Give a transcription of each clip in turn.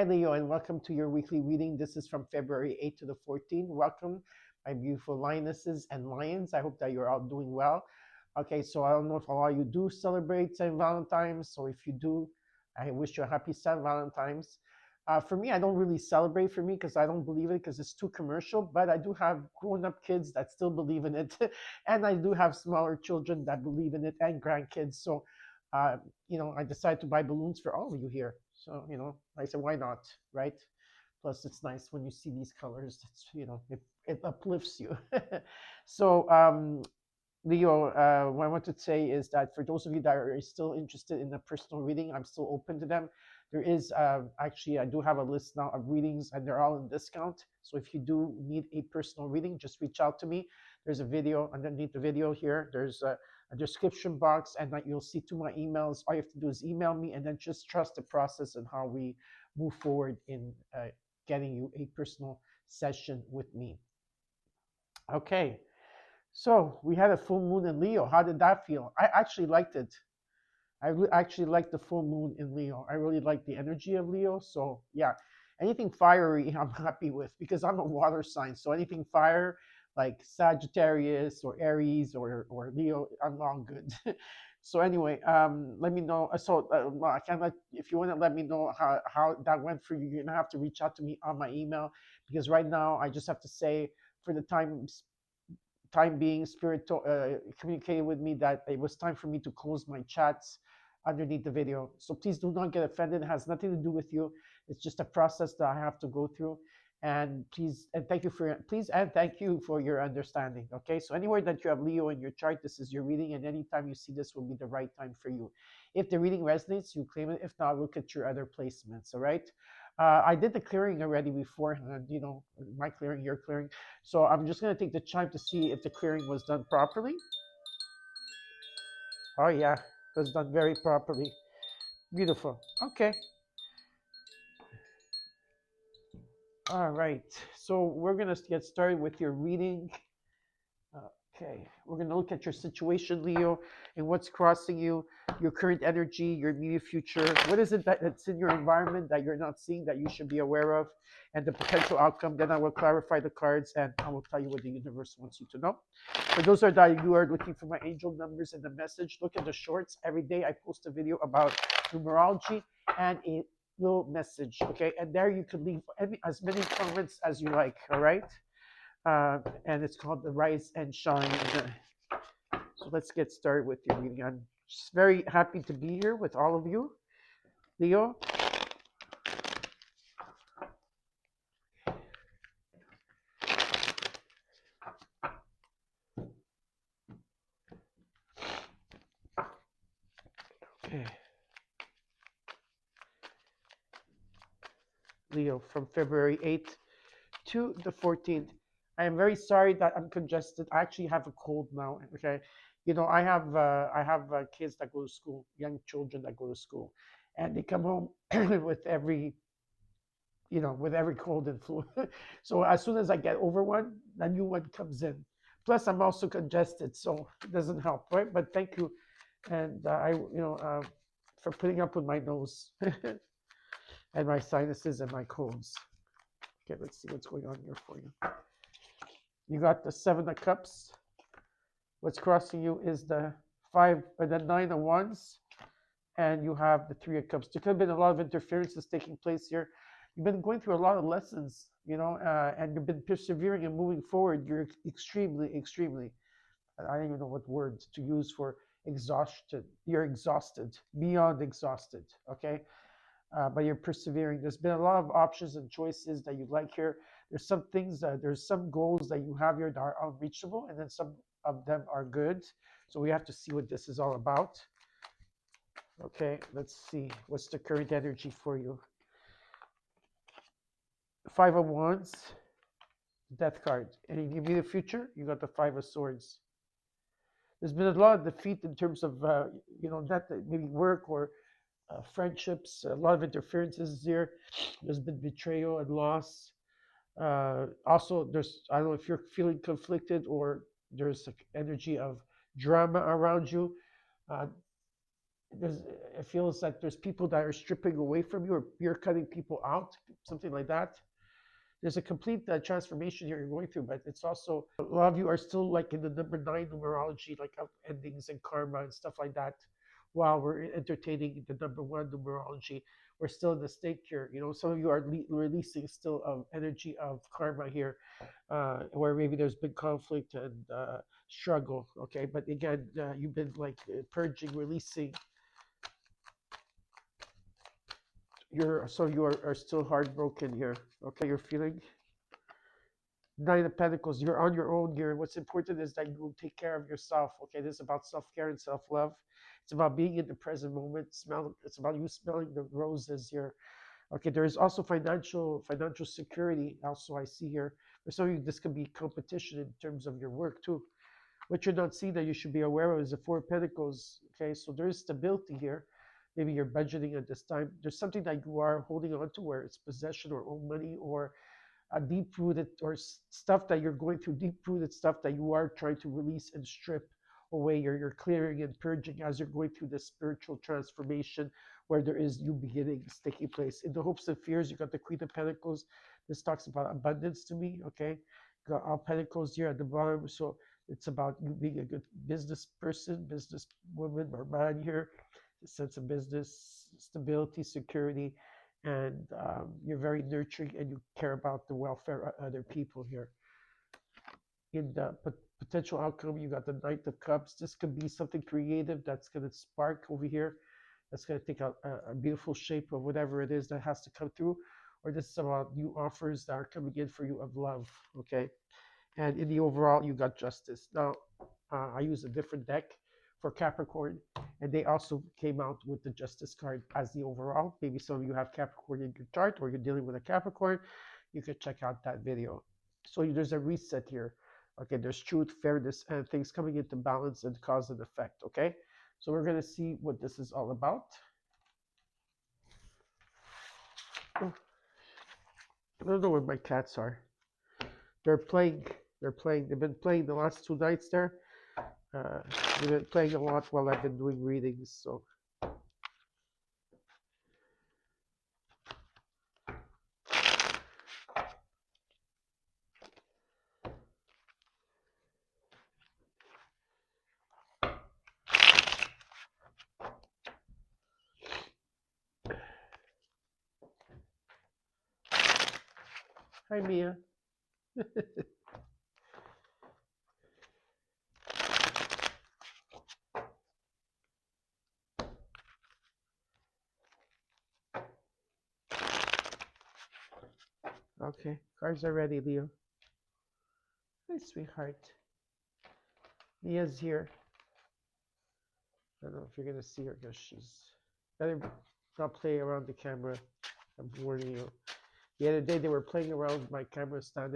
Hi, Leo, and welcome to your weekly reading. This is from February 8th to the 14th. Welcome, my beautiful lionesses and lions. I hope that you're all doing well. Okay, so I don't know if a lot of you do celebrate St. Valentine's. So if you do, I wish you a happy St. Valentine's. For me, I don't really celebrate for me because I don't believe it because it's too commercial. But I do have grown-up kids that still believe in it, and I do have smaller children that believe in it and grandkids. So uh, I decided to buy balloons for all of you here. So, I said, why not, right? Plus, it's nice when you see these colors. It uplifts you. So, Leo, what I want to say is that for those of you that are still interested in a personal reading, I'm still open to them. There is actually, I do have a list now of readings, and they're all in discount. So if you do need a personal reading, just reach out to me. There's a video underneath the video here. There's a description box, and that you'll see two my emails. All you have to do is email me, and then just trust the process and how we move forward in getting you a personal session with me. Okay. So we had a full moon in Leo. How did that feel? I actually liked it. Actually liked the full moon in Leo. I really like the energy of Leo. So yeah, anything fiery, I'm happy with because I'm a water sign. So anything fire, like Sagittarius or Aries or Leo, I'm all good. So anyway, let me know. Well, I can let if you want to let me know how that went for you. You're gonna have to reach out to me on my email because right now I just have to say for the time being, Spirit communicated with me that it was time for me to close my chats underneath the video. So please do not get offended. It has nothing to do with you. It's just a process that I have to go through. And thank you for your understanding. Okay, so anywhere that you have Leo in your chart, this is your reading, and anytime you see this will be the right time for you. If the reading resonates, you claim it. If not, look at your other placements. All right. I did the clearing already beforehand, my clearing, your clearing. So I'm just going to take the time to see if the clearing was done properly. Oh, yeah, it was done very properly. Beautiful. Okay. All right. So we're going to get started with your reading. Okay, we're going to look at your situation, Leo, and what's crossing you, your current energy, your immediate future. What is it that's in your environment that you're not seeing that you should be aware of, and the potential outcome? Then I will clarify the cards and I will tell you what the universe wants you to know. For those that you are looking for my angel numbers and the message, look at the shorts. Every day I post a video about numerology and a little message, okay? And there you can leave as many comments as you like, all right? And it's called The Rise and Shine. So let's get started with your reading. I'm just very happy to be here with all of you. Leo? Okay. Leo, from February 8th to the 14th. I am very sorry that I'm congested. I actually have a cold now. Okay, I have kids that go to school, young children that go to school, and they come home with every cold and flu. So as soon as I get over one, the new one comes in. Plus, I'm also congested, so it doesn't help, right? But thank you, and for putting up with my nose and my sinuses and my colds. Okay, let's see what's going on here for you. You got the Seven of Cups. What's crossing you is the Nine of Wands, and you have the Three of Cups. There could have been a lot of interferences taking place here. You've been going through a lot of lessons, and you've been persevering and moving forward. You're extremely, extremely, I don't even know what words to use for exhausted. You're exhausted, beyond exhausted, okay? But you're persevering. There's been a lot of options and choices that you like here. There's some goals that you have here that are unreachable, and then some of them are good. So we have to see what this is all about. Okay, let's see. What's the current energy for you? Five of Wands, Death card. And in the immediate future, you got the Five of Swords. There's been a lot of defeat in terms of, not maybe work or friendships, a lot of interferences here. There's been betrayal and loss. Also, I don't know if you're feeling conflicted or there's an energy of drama around you. there's it feels that there's people that are stripping away from you, or you're cutting people out, something like that. There's a complete transformation here you're going through, but it's also a lot of you are still like in the number 9 numerology, like of endings and karma and stuff like that. While we're entertaining the number 1 numerology, we're still in the stake here. You know, some of you are releasing still of energy of karma here, where maybe there's been conflict and struggle. Okay, but again, you've been like purging, releasing. You are still heartbroken here. Okay, you're feeling 9 of Pentacles. You're on your own here. What's important is that you take care of yourself. Okay, this is about self-care and self-love. It's about being in the present moment. It's about you smelling the roses here. Okay, there is also financial security. Also, I see here. For some of you, this could be competition in terms of your work too. What you're not seeing that you should be aware of is the 4 of Pentacles. Okay, so there is stability here. Maybe you're budgeting at this time. There's something that you are holding on to, where it's possession or own money, or a deep rooted, or stuff that you're going through, deep rooted stuff that you are trying to release and strip away. You're clearing and purging as you're going through this spiritual transformation, where there is new beginnings taking place. In the hopes and fears, you got the Queen of Pentacles. This talks about abundance to me. Okay, got all Pentacles here at the bottom. So it's about you being a good business person, business woman or man here. A sense of business stability, security, and you're very nurturing, and you care about the welfare of other people here. In the potential outcome, you got the Knight of Cups. This could be something creative that's going to spark over here. That's going to take a beautiful shape of whatever it is that has to come through. Or this is about new offers that are coming in for you of love. Okay. And in the overall, you got Justice. Now, I use a different deck for Capricorn, and they also came out with the Justice card as the overall. Maybe some of you have Capricorn in your chart, or you're dealing with a Capricorn. You can check out that video. So there's a reset here. Okay, there's truth, fairness, and things coming into balance and cause and effect. Okay, so we're gonna see what this is all about. Oh, I don't know where my cats are. They're playing. They've been playing the last 2 nights there. They've been playing a lot while I've been doing readings. So hi, Mia. Okay, cards are ready, Leo. Hi, sweetheart. Mia's here. I don't know if you're gonna see her because she's better not play around the camera. I'm warning you. The other day they were playing around with my camera stand,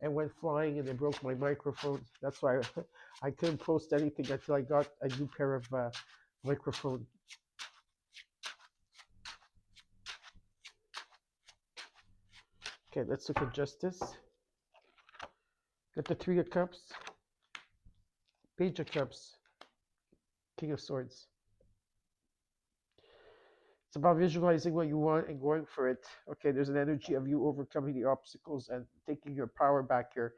and went flying, and they broke my microphone. That's why I couldn't post anything until I got a new pair of microphone. Okay, let's look at Justice. Got the 3 of Cups, Page of Cups, King of Swords. It's about visualizing what you want and going for it. Okay, there's an energy of you overcoming the obstacles and taking your power back here.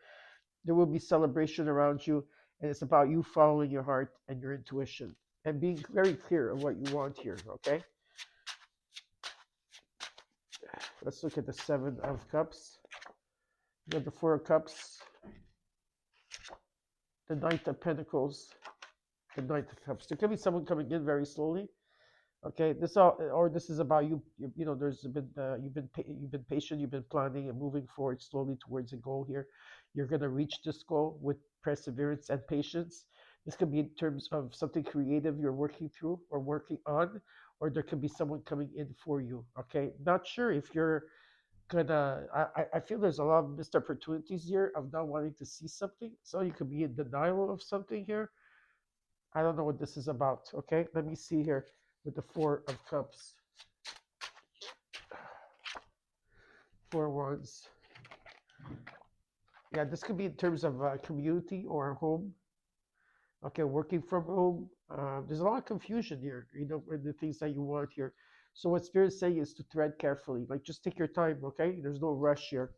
There will be celebration around you, and it's about you following your heart and your intuition and being very clear of what you want here. Okay, let's look at the 7 of Cups. You got the 4 of Cups, the Knight of Pentacles, the Knight of Cups. There could be someone coming in very slowly. Okay, this is about you. You know, there's been you've been patient, you've been planning and moving forward slowly towards a goal here. You're gonna reach this goal with perseverance and patience. This could be in terms of something creative you're working through or working on, or there could be someone coming in for you. Okay, not sure if you're gonna. I feel there's a lot of missed opportunities here of not wanting to see something. So you could be in denial of something here. I don't know what this is about. Okay, let me see here with the 4 of Cups. 4 Wands. Yeah, this could be in terms of community or home. Okay, working from home. There's a lot of confusion here, with the things that you want here. So what Spirit's saying is to tread carefully. Like, just take your time, okay? There's no rush here.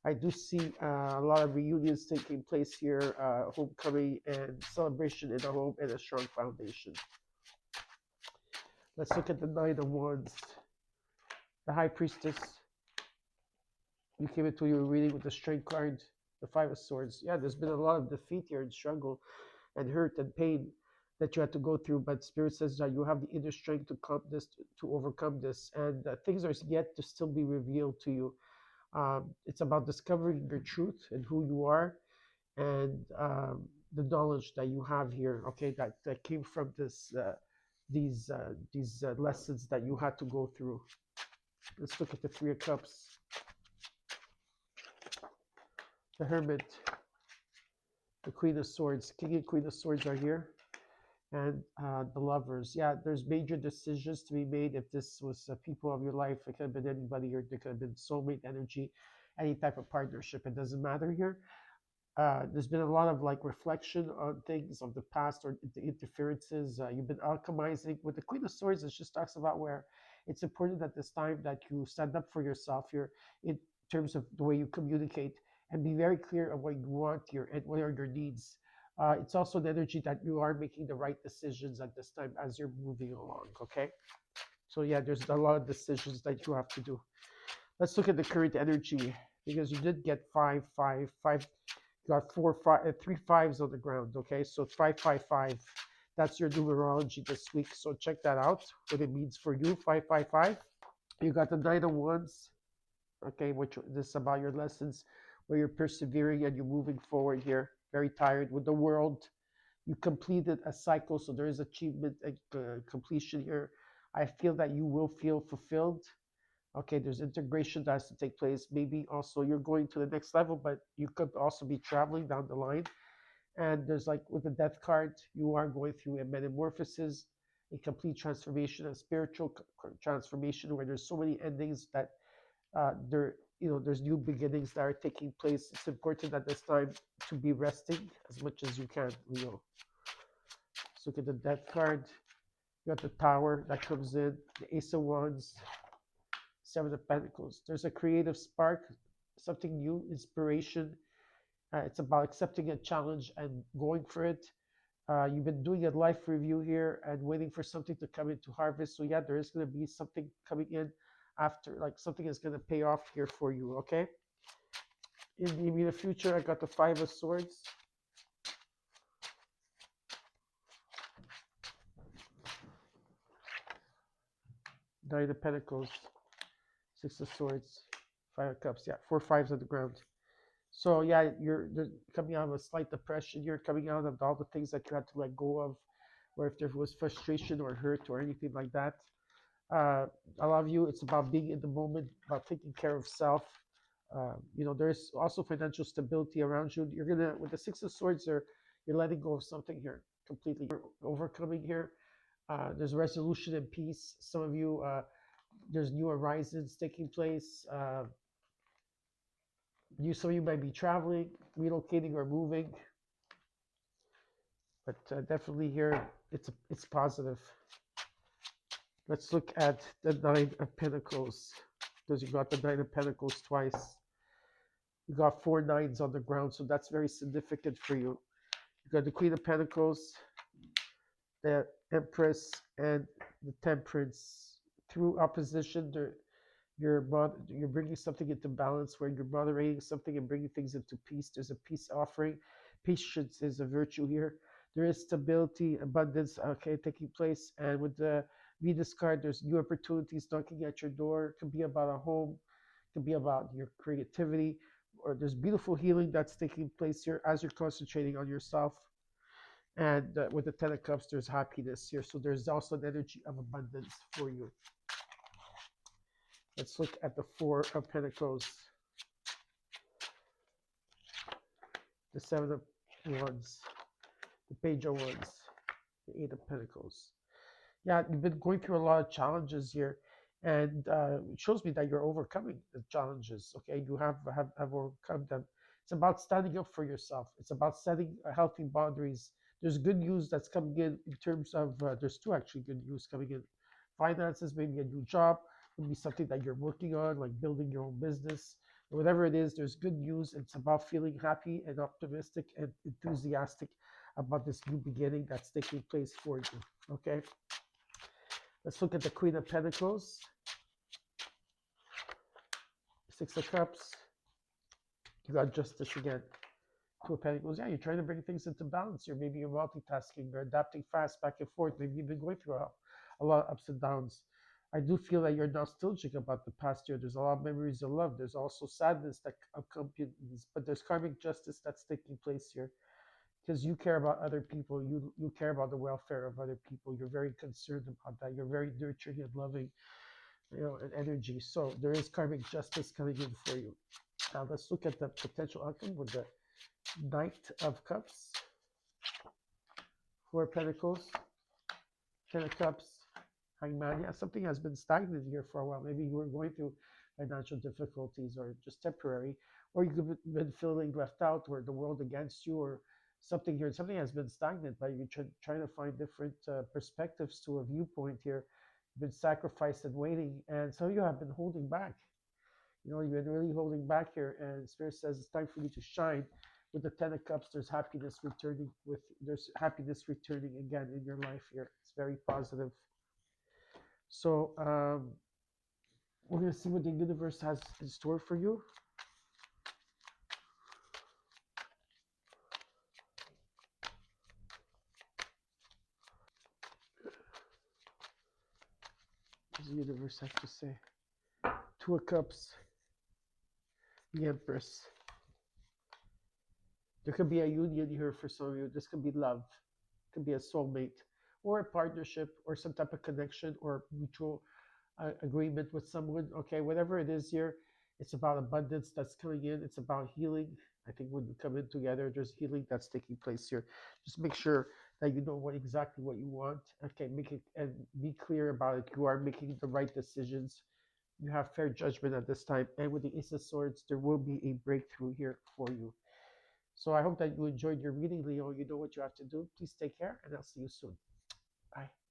I do see a lot of reunions taking place here, homecoming and celebration in a home and a strong foundation. Let's look at the Nine of Wands. The High Priestess. You came into your reading with the Strength card, the Five of Swords. Yeah, there's been a lot of defeat here and struggle and hurt and pain that you had to go through, but Spirit says that you have the inner strength to come this to overcome this, and things are yet to still be revealed to you. It's about discovering your truth and who you are, and the knowledge that you have here. Okay, that came from these lessons that you had to go through. Let's look at the Three of Cups, the Hermit, the Queen of Swords. King and Queen of Swords are here, and the Lovers. Yeah, there's major decisions to be made. If this was people of your life, it could have been anybody, or it could have been soulmate energy, any type of partnership. It doesn't matter here. There's been a lot of like reflection on things of the past or the interferences. You've been alchemizing with the Queen of Swords. It just talks about where it's important at this time that you stand up for yourself here in terms of the way you communicate, and be very clear on what you want here and what are your needs. It's also an energy that you are making the right decisions at this time as you're moving along. Okay, so yeah, there's a lot of decisions that you have to do. Let's look at the current energy, because you did get 5 5 5. You got 3 5s on the ground. Okay, so 5 5 5. That's your numerology this week. So check that out, what it means for you. 5 5 5. You got the Nine of Wands. Okay, which this is about your lessons, where you're persevering and you're moving forward here. Very tired with the world. You completed a cycle, so there is achievement and completion here. I feel that you will feel fulfilled. Okay, there's integration that has to take place. Maybe also you're going to the next level, but you could also be traveling down the line. And there's like with the Death card, you are going through a metamorphosis, a complete transformation, a spiritual transformation, where there's so many endings that there's new beginnings that are taking place. It's important at this time to be resting as much as you can, Leo. Let's look at the Death card. You got the Tower that comes in, the Ace of Wands, Seven of Pentacles. There's a creative spark, something new, inspiration. It's about accepting a challenge and going for it. You've been doing a life review here and waiting for something to come into harvest. So yeah, there is going to be something coming in after, like something is going to pay off here for you. Okay. In the immediate future, I got the Five of Swords. Nine of Pentacles. Six of Swords, Five of Cups. Yeah, 4 5s on the ground. So yeah, you're coming out of a slight depression. You're coming out of all the things that you had to let go of, or if there was frustration or hurt or anything like that. I love you. It's about being in the moment, about taking care of self. There's also financial stability around you. You're gonna, with the Six of Swords, you're letting go of something here completely. You're overcoming here. There's resolution and peace. Some of you. There's new horizons taking place. Some of you might be traveling, relocating, or moving, but definitely here it's positive. Let's look at the Nine of Pentacles, because you got the Nine of Pentacles twice. You got 4 9s on the ground, so that's very significant for you. You got the Queen of Pentacles, the Empress, and the Temperance. Through opposition, you're bringing something into balance, where you're moderating something and bringing things into peace. There's a peace offering. Patience is a virtue here. There is stability, abundance, okay, taking place. And with the Venus card, there's new opportunities knocking at your door. It could be about a home, it could be about your creativity, or there's beautiful healing that's taking place here as you're concentrating on yourself. And with the Ten of Cups, there's happiness here. So there's also an energy of abundance for you. Let's look at the Four of Pentacles, the Seven of Wands, the Page of Wands, the Eight of Pentacles. Yeah, you've been going through a lot of challenges here, and it shows me that you're overcoming the challenges. Okay, you have overcome them. It's about standing up for yourself. It's about setting healthy boundaries. There's good news that's coming in terms of, there's two actually good news coming in. Finances, maybe a new job, could be something that you're working on, like building your own business. Whatever it is, there's good news. It's about feeling happy and optimistic and enthusiastic about this new beginning that's taking place for you. Okay, let's look at the Queen of Pentacles, Six of Cups. You got Justice again. Two of Pentacles. Yeah, you're trying to bring things into balance. Maybe you're multitasking. You're adapting fast back and forth. Maybe you've been going through a lot of ups and downs. I do feel that you're nostalgic about the past year. There's a lot of memories of love. There's also sadness that accompanies, but there's karmic justice that's taking place here because you care about other people. You care about the welfare of other people. You're very concerned about that. You're very nurturing and loving, and energy. So there is karmic justice coming in for you. Now let's look at the potential outcome with the Knight of Cups, Four of Pentacles, Ten of Cups, Hangman. Yeah, something has been stagnant here for a while. Maybe you were going through financial difficulties or just temporary, or you've been feeling left out or the world against you or something here. Something has been stagnant, but you're trying to find different perspectives to a viewpoint here. You've been sacrificed and waiting, and some of you have been holding back. You've been really holding back here, and Spirit says it's time for you to shine. With the Ten of Cups, there's happiness returning. There's happiness returning again in your life here. It's very positive. So we're gonna see what the universe has in store for you. What does the universe have to say? Two of Cups, the Empress. There could be a union here for some of you. This could be love. It could be a soulmate or a partnership or some type of connection or mutual agreement with someone. Okay, whatever it is here, it's about abundance that's coming in. It's about healing. I think when you come in together, there's healing that's taking place here. Just make sure that you know exactly what you want. Okay, make it and be clear about it. You are making the right decisions. You have fair judgment at this time. And with the Ace of Swords, there will be a breakthrough here for you. So I hope that you enjoyed your reading, Leo. You know what you have to do. Please take care, and I'll see you soon. Bye.